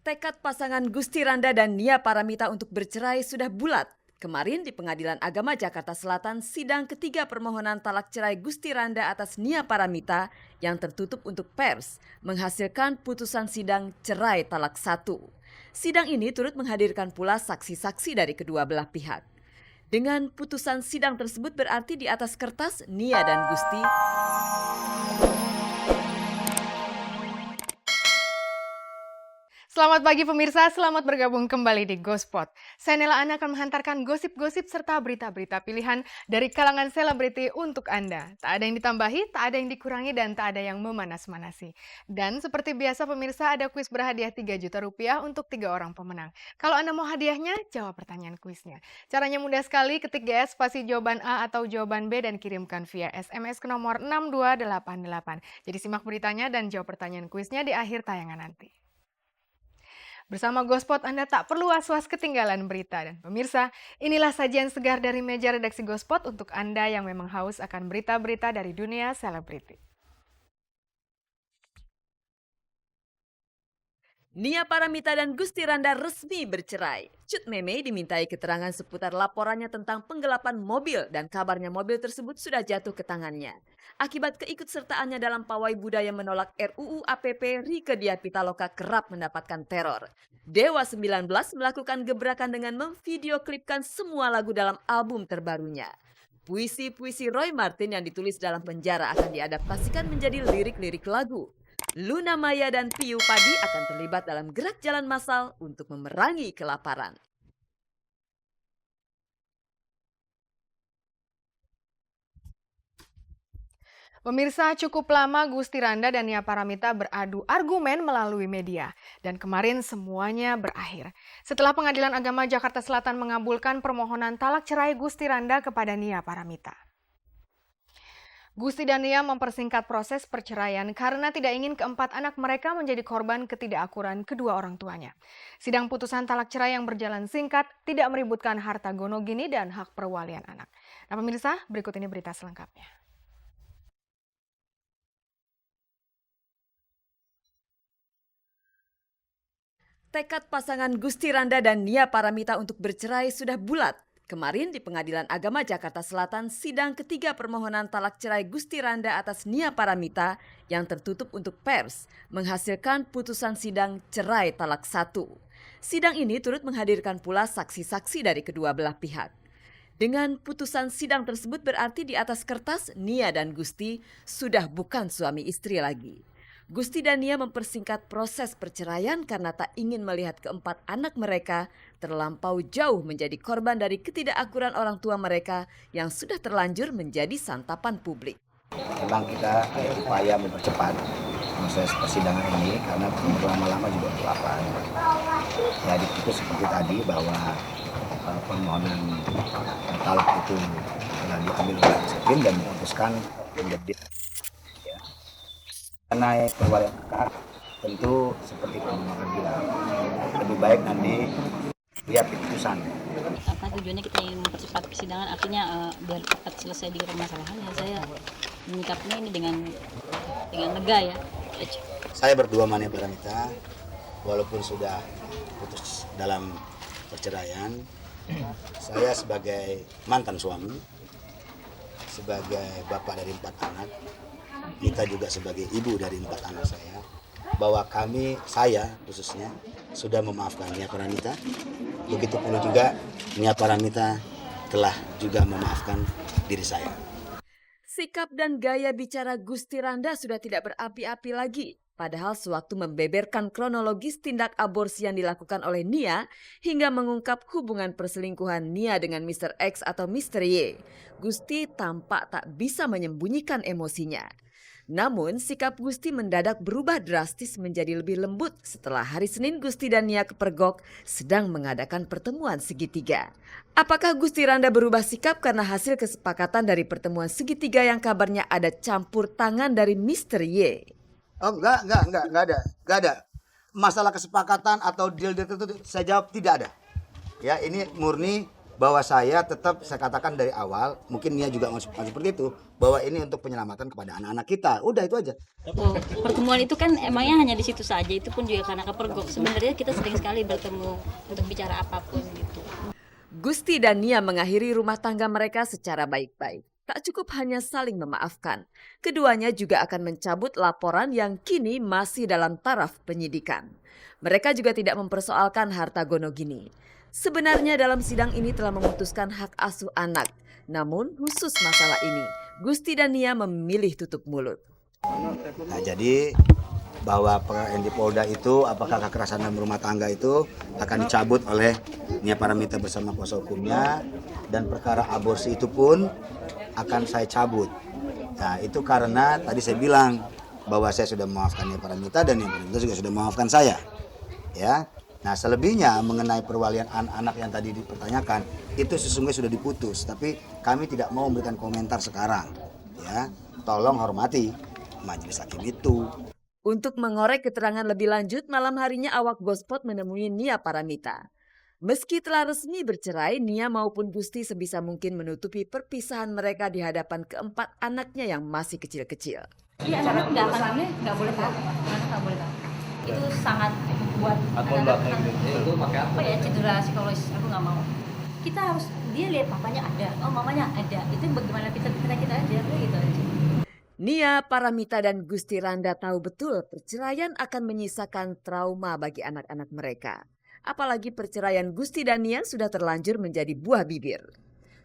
Tekad pasangan Gusti Randa dan Nia Paramita untuk bercerai sudah bulat. Kemarin di Pengadilan Agama Jakarta Selatan, sidang ketiga permohonan talak cerai Gusti Randa atas Nia Paramita yang tertutup untuk pers menghasilkan putusan sidang cerai talak 1. Sidang ini turut menghadirkan pula saksi-saksi dari kedua belah pihak. Dengan putusan sidang tersebut berarti di atas kertas Nia dan Gusti Selamat pagi pemirsa, selamat bergabung kembali di Gospot. Saya Nela Ana akan menghantarkan gosip-gosip serta berita-berita pilihan dari kalangan selebriti untuk Anda. Tak ada yang ditambahi, tak ada yang dikurangi, dan tak ada yang memanas-manasi. Dan seperti biasa pemirsa, ada kuis berhadiah 3 juta rupiah untuk 3 orang pemenang. Kalau Anda mau hadiahnya, jawab pertanyaan kuisnya. Caranya mudah sekali, ketik GS spasi jawaban A atau jawaban B dan kirimkan via SMS ke nomor 6288. Jadi simak beritanya dan jawab pertanyaan kuisnya di akhir tayangan nanti. Bersama Gospot, Anda tak perlu was-was ketinggalan berita. Dan pemirsa, inilah sajian segar dari meja redaksi Gospot untuk Anda yang memang haus akan berita-berita dari dunia selebriti. Nia Paramita dan Gusti Randa resmi bercerai. Cut Meme dimintai keterangan seputar laporannya tentang penggelapan mobil dan kabarnya mobil tersebut sudah jatuh ke tangannya. Akibat keikutsertaannya dalam pawai budaya menolak RUU APP, Rieke Diah Pitaloka kerap mendapatkan teror. Dewa 19 melakukan gebrakan dengan memvideoklipkan semua lagu dalam album terbarunya. Puisi-puisi Roy Marten yang ditulis dalam penjara akan diadaptasikan menjadi lirik-lirik lagu. Luna Maya dan Piyu Padi akan terlibat dalam gerak jalan massal untuk memerangi kelaparan. Pemirsa, cukup lama Gusti Randa dan Nia Paramita beradu argumen melalui media. Dan kemarin semuanya berakhir. Setelah Pengadilan Agama Jakarta Selatan mengabulkan permohonan talak cerai Gusti Randa kepada Nia Paramita. Gusti dan Nia mempersingkat proses perceraian karena tidak ingin keempat anak mereka menjadi korban ketidakakuran kedua orang tuanya. Sidang putusan talak cerai yang berjalan singkat tidak meributkan harta gonogini dan hak perwalian anak. Nah pemirsa, berikut ini berita selengkapnya. Tekad pasangan Gusti Randa dan Nia Paramita untuk bercerai sudah bulat. Kemarin di Pengadilan Agama Jakarta Selatan, sidang ketiga permohonan talak cerai Gusti Randa atas Nia Paramita yang tertutup untuk pers menghasilkan putusan sidang cerai talak 1. Sidang ini turut menghadirkan pula saksi-saksi dari kedua belah pihak. Dengan putusan sidang tersebut berarti di atas kertas Nia dan Gusti sudah bukan suami istri lagi. Gusti dan Nia mempersingkat proses perceraian karena tak ingin melihat keempat anak mereka terlampau jauh menjadi korban dari ketidakakuran orang tua mereka yang sudah terlanjur menjadi santapan publik. Memang kita upaya mempercepat proses persidangan ini karena berlama-lama juga kelaparan. Jadi itu seperti tadi bahwa permohonan talak itu telah diambil oleh hakim dan diputuskan menjadi karena perwalian anak tentu seperti pemohon bilang lebih baik nanti lihat putusan. Apa tujuannya kita ingin mempercepat persidangan, artinya biar cepat selesai di permasalahan. Ya saya menyikapinya ini dengan lega ya. Saya berdua Nia Paramita, walaupun sudah putus dalam perceraian, saya sebagai mantan suami, sebagai bapak dari 4 anak, kita juga sebagai ibu dari 4 anak saya, bahwa saya khususnya sudah memaafkan Nia Paramita. Begitu pula juga Nia Paramita telah juga memaafkan diri saya. Sikap dan gaya bicara Gusti Randa sudah tidak berapi-api lagi. Padahal sewaktu membeberkan kronologis tindak aborsi yang dilakukan oleh Nia hingga mengungkap hubungan perselingkuhan Nia dengan Mr. X atau Mr. Y, Gusti tampak tak bisa menyembunyikan emosinya. Namun sikap Gusti mendadak berubah drastis menjadi lebih lembut setelah hari Senin Gusti dan Nia kepergok sedang mengadakan pertemuan segitiga. Apakah Gusti Randa berubah sikap karena hasil kesepakatan dari pertemuan segitiga yang kabarnya ada campur tangan dari Mr. Y? Oh enggak ada. Masalah kesepakatan atau deal tertentu saya jawab tidak ada. Ya, ini murni bahwa saya katakan dari awal, mungkin Nia juga masuk seperti itu, bahwa ini untuk penyelamatan kepada anak-anak kita. Udah itu aja. Oh, pertemuan itu kan emangnya hanya di situ saja, itu pun juga karena kepergok. Sebenarnya kita sering sekali bertemu untuk bicara apapun gitu. Gusti dan Nia mengakhiri rumah tangga mereka secara baik-baik. Tak cukup hanya saling memaafkan, keduanya juga akan mencabut laporan yang kini masih dalam taraf penyidikan. Mereka juga tidak mempersoalkan harta Gonogini. Sebenarnya dalam sidang ini telah memutuskan hak asuh anak. Namun khusus masalah ini, Gusti dan Nia memilih tutup mulut. Nah, jadi bahwa yang di Polda itu apakah kekerasan dalam rumah tangga itu akan dicabut oleh Nia Paramita bersama kuasa hukumnya, dan perkara aborsi itu pun akan saya cabut. Nah, itu karena tadi saya bilang bahwa saya sudah memaafkan Nia Paramita dan Nia Paramita juga sudah memaafkan saya. Ya. Nah, selebihnya mengenai perwalian anak-anak yang tadi dipertanyakan itu sesungguhnya sudah diputus, tapi kami tidak mau memberikan komentar sekarang. Ya, tolong hormati majelis hakim itu. Untuk mengorek keterangan lebih lanjut, malam harinya awak Gospot menemui Nia Paramita. Meski telah resmi bercerai, Nia maupun Gusti sebisa mungkin menutupi perpisahan mereka di hadapan keempat anaknya yang masih kecil-kecil. Iya, anak nggak akan, nggak boleh tahu, anak nggak boleh tahu. Itu sangat buat anak-anak apa ya, cedera psikologis. Aku nggak mau. Kita harus, dia lihat papanya ada, oh mamanya ada. Itu bagaimana kita aja, gitu aja. Nia Paramita dan Gusti Randa tahu betul perceraian akan menyisakan trauma bagi anak-anak mereka. Apalagi perceraian Gusti dan Nia sudah terlanjur menjadi buah bibir.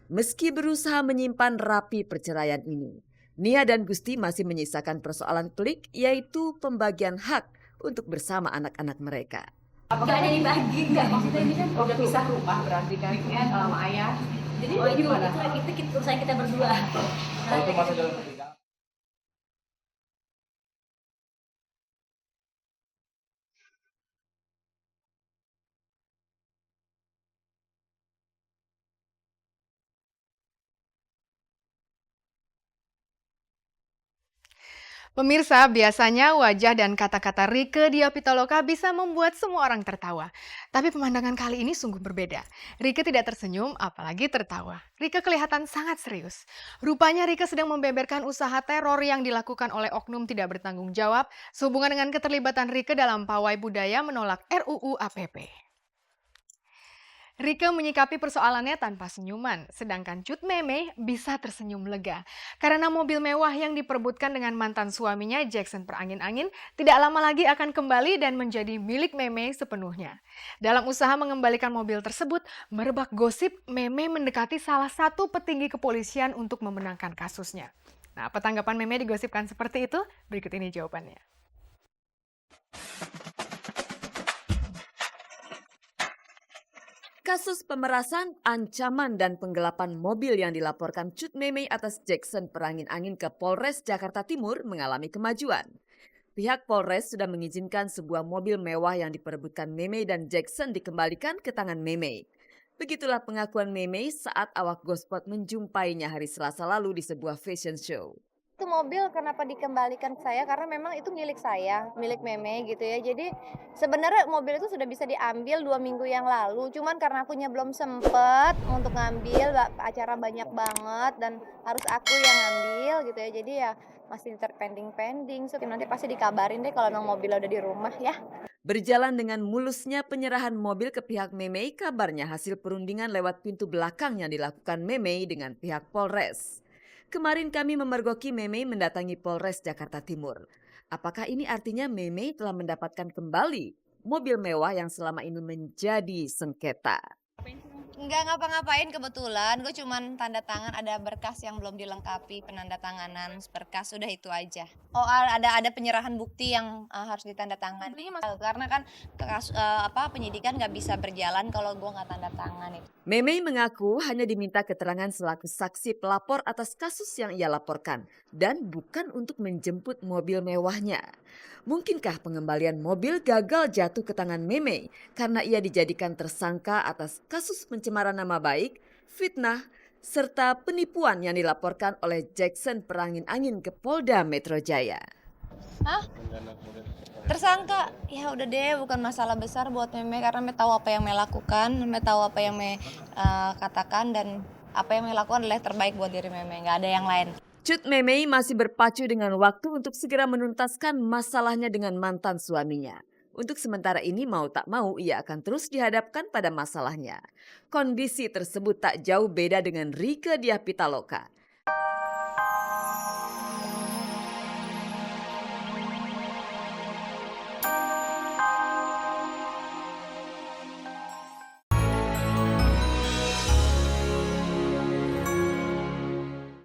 Meski berusaha menyimpan rapi perceraian ini, Nia dan Gusti masih menyisakan persoalan pelik, yaitu pembagian hak untuk bersama anak-anak mereka. Nggak ada dibagi, nggak, maksudnya ini kan Udah pisah rumah berarti kan sama ayah. jadi itu urusan kita berdua. Pemirsa, biasanya wajah dan kata-kata Rieke Diah Pitaloka bisa membuat semua orang tertawa. Tapi pemandangan kali ini sungguh berbeda. Rieke tidak tersenyum, apalagi tertawa. Rieke kelihatan sangat serius. Rupanya Rieke sedang membeberkan usaha teror yang dilakukan oleh oknum tidak bertanggung jawab sehubungan dengan keterlibatan Rieke dalam pawai budaya menolak RUU APP. Rieke menyikapi persoalannya tanpa senyuman, sedangkan Cut Meme bisa tersenyum lega. Karena mobil mewah yang diperebutkan dengan mantan suaminya Jackson Perangin-Angin tidak lama lagi akan kembali dan menjadi milik Meme sepenuhnya. Dalam usaha mengembalikan mobil tersebut, merebak gosip Meme mendekati salah satu petinggi kepolisian untuk memenangkan kasusnya. Nah, apa tanggapan Meme digosipkan seperti itu? Berikut ini jawabannya. Kasus pemerasan, ancaman, dan penggelapan mobil yang dilaporkan Cut Meme atas Jackson Perangin-Angin ke Polres Jakarta Timur mengalami kemajuan. Pihak Polres sudah mengizinkan sebuah mobil mewah yang diperebutkan Meme dan Jackson dikembalikan ke tangan Meme. Begitulah pengakuan Meme saat awak Gospot menjumpainya hari Selasa lalu di sebuah fashion show. Itu mobil kenapa dikembalikan ke saya karena memang itu milik saya, milik Meme gitu ya. Jadi sebenarnya mobil itu sudah bisa diambil 2 minggu yang lalu, cuman karena akunya belum sempet untuk ngambil, acara banyak banget dan harus aku yang ngambil gitu ya. Jadi ya masih pending. So nanti pasti dikabarin deh kalau memang mobilnya udah di rumah ya. Berjalan dengan mulusnya penyerahan mobil ke pihak Meme, kabarnya hasil perundingan lewat pintu belakang yang dilakukan Meme dengan pihak Polres. Kemarin kami memergoki Meme mendatangi Polres Jakarta Timur. Apakah ini artinya Meme telah mendapatkan kembali mobil mewah yang selama ini menjadi sengketa? Enggak ngapa-ngapain kebetulan, gue cuman tanda tangan ada berkas yang belum dilengkapi penandatanganan berkas, udah itu aja. Oh ada penyerahan bukti yang harus ditanda tangan. Karena kan penyidikan nggak bisa berjalan kalau gue nggak tanda tangan itu. Meme mengaku hanya diminta keterangan selaku saksi pelapor atas kasus yang ia laporkan dan bukan untuk menjemput mobil mewahnya. Mungkinkah pengembalian mobil gagal jatuh ke tangan Meme karena ia dijadikan tersangka atas kasus pencemaran nama baik, fitnah, serta penipuan yang dilaporkan oleh Jackson Perangin-Angin ke Polda Metro Jaya? Hah? Tersangka, ya udah deh, bukan masalah besar buat Meme karena Meme tahu apa yang Meme lakukan, Meme tahu apa yang Meme katakan, dan apa yang Meme lakukan adalah yang terbaik buat diri Meme, nggak ada yang lain. Cut Memei masih berpacu dengan waktu untuk segera menuntaskan masalahnya dengan mantan suaminya. Untuk sementara ini mau tak mau ia akan terus dihadapkan pada masalahnya. Kondisi tersebut tak jauh beda dengan Rieke Diah Pitaloka.